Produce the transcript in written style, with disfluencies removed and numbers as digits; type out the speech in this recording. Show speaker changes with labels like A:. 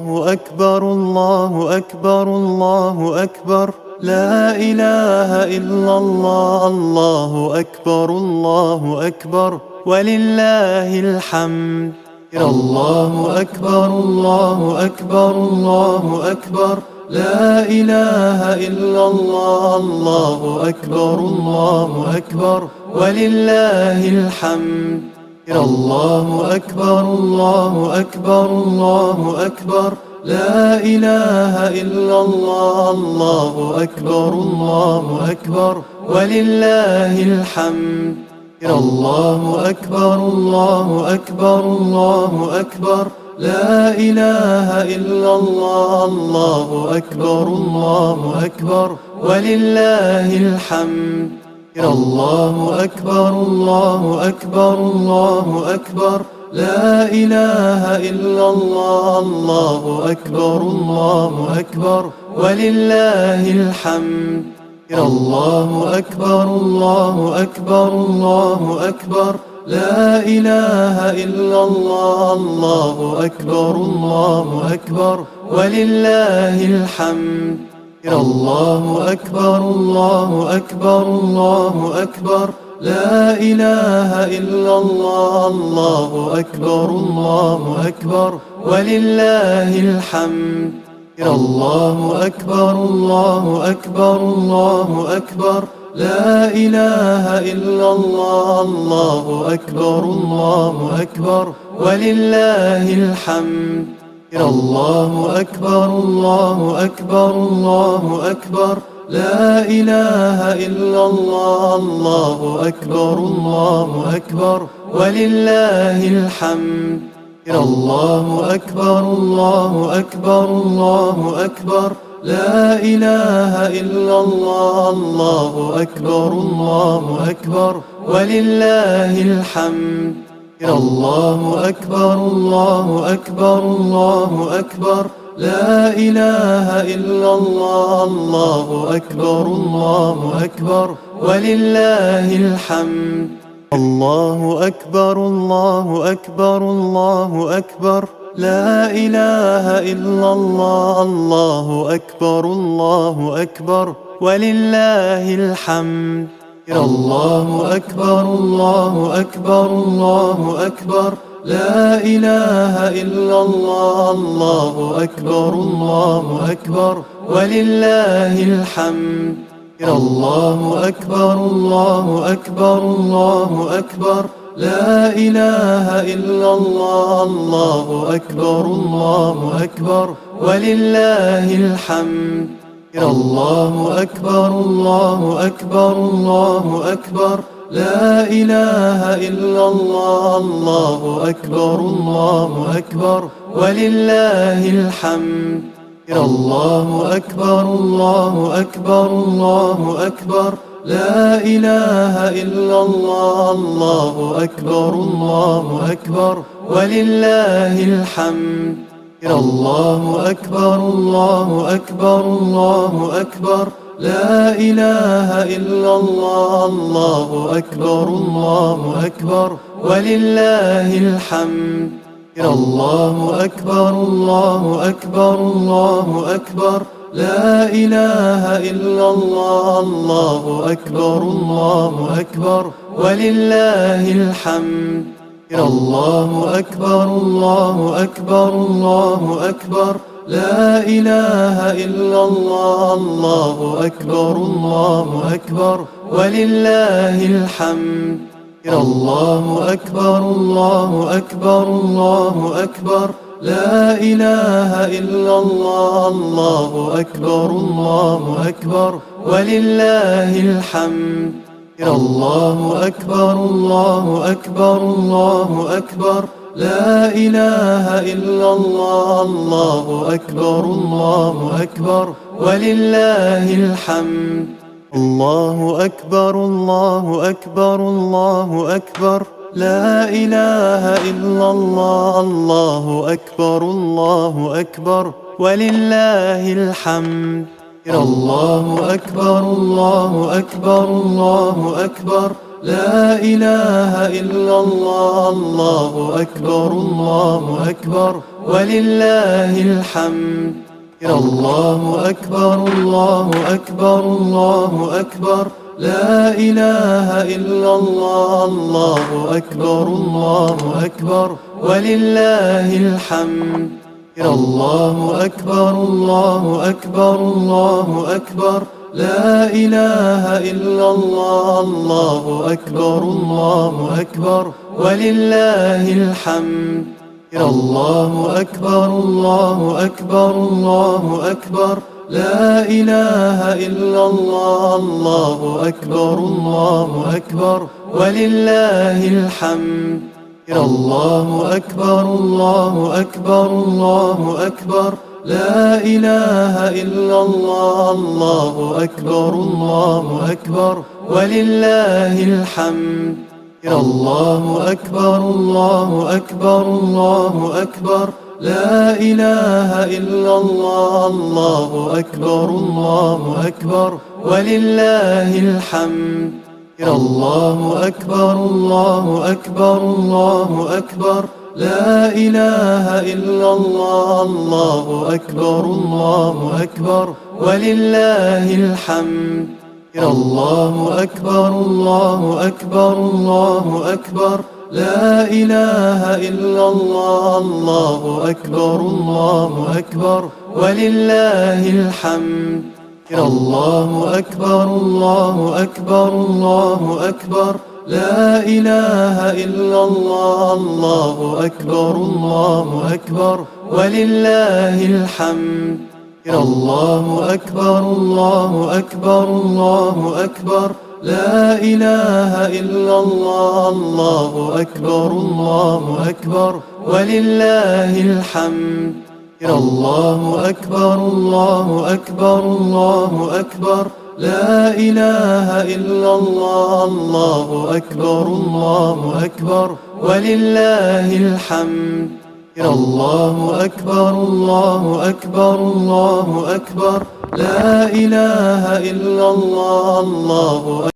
A: الله أكبر الله أكبر الله أكبر، لا إله إلا الله. الله أكبر الله أكبر ولله الحمد. الله أكبر الله أكبر الله أكبر، لا إله إلا الله. الله أكبر الله أكبر ولله الحمد. الله أكبر الله أكبر الله أكبر، لا إله إلا الله. الله أكبر الله أكبر ولله الحمد. الله أكبر الله أكبر الله أكبر، لا إله إلا الله. الله أكبر الله أكبر ولله الحمد. الله أكبر الله أكبر الله أكبر، لا إله إلا الله. الله أكبر الله أكبر ولله الحمد. الله أكبر الله أكبر الله أكبر، لا إله إلا الله. الله أكبر الله أكبر ولله الحمد. الله أكبر الله أكبر الله أكبر، لا إله إلا الله. الله أكبر الله أكبر ولله الحمد. الله أكبر الله أكبر الله أكبر، لا إله إلا الله. الله أكبر الله أكبر ولله الحمد. الله أكبر الله أكبر الله أكبر، لا إله إلا الله. الله أكبر الله أكبر ولله الحمد. الله أكبر الله أكبر الله أكبر، لا إله إلا الله. الله أكبر الله أكبر ولله الحمد. الله أكبر الله أكبر الله أكبر، لا إله إلا الله. الله أكبر الله أكبر ولله الحمد. الله أكبر الله أكبر الله أكبر، لا إله إلا الله. الله أكبر الله أكبر ولله الحمد. الله أكبر الله أكبر الله أكبر، لا إله إلا الله. الله أكبر الله أكبر ولله الحمد. الله أكبر الله أكبر الله أكبر، لا إله إلا الله. الله أكبر الله أكبر ولله الحمد. الله أكبر الله أكبر الله أكبر، لا إله إلا الله. الله أكبر الله أكبر ولله الحمد. الله أكبر الله أكبر الله أكبر، لا إله إلا الله. الله أكبر الله أكبر ولله الحمد. الله أكبر الله أكبر الله أكبر، لا إله إلا الله. الله أكبر الله أكبر ولله الحمد. الله أكبر الله أكبر الله أكبر، لا إله إلا الله. الله أكبر الله أكبر ولله الحمد. الله أكبر الله أكبر الله أكبر، لا إله إلا الله. الله أكبر الله أكبر ولله الحمد. الله أكبر الله أكبر الله أكبر، لا إله إلا الله. الله أكبر الله أكبر ولله الحمد. الله أكبر الله أكبر الله أكبر، لا إله إلا الله. الله أكبر الله أكبر ولله الحمد. الله أكبر الله أكبر الله أكبر، لا إله إلا الله. الله أكبر الله أكبر ولله الحمد. الله أكبر الله أكبر الله أكبر، لا إله إلا الله الله أكبر الله أكبر ولله الحمد الله أكبر الله أكبر الله أكبر لا إله إلا الله الله أكبر الله أكبر ولله الحمد الله أكبر الله أكبر الله أكبر لا إله إلا الله الله أكبر الله أكبر ولله الحمد الله أكبر الله أكبر الله أكبر لا إله إلا الله الله أكبر الله أكبر ولله الحمد الله أكبر الله أكبر الله أكبر لا إله إلا الله الله أكبر الله أكبر ولله الحمد الله أكبر الله أكبر الله أكبر لا إله إلا الله الله أكبر الله أكبر ولله الحمد الله أكبر الله أكبر الله أكبر لا إله إلا الله الله أكبر الله أكبر ولله الحمد الله أكبر الله أكبر الله أكبر لا إله إلا الله الله أكبر الله أكبر ولله الحمد الله أكبر الله أكبر الله أكبر لا إله إلا الله الله أكبر الله أكبر ولله الحمد الله أكبر الله أكبر الله أكبر لا إله إلا الله الله أكبر الله أكبر ولله الحمد الله أكبر الله أكبر الله أكبر لا إله إلا الله الله أكبر الله أكبر ولله الحمد الله أكبر الله أكبر الله أكبر لا إله إلا الله الله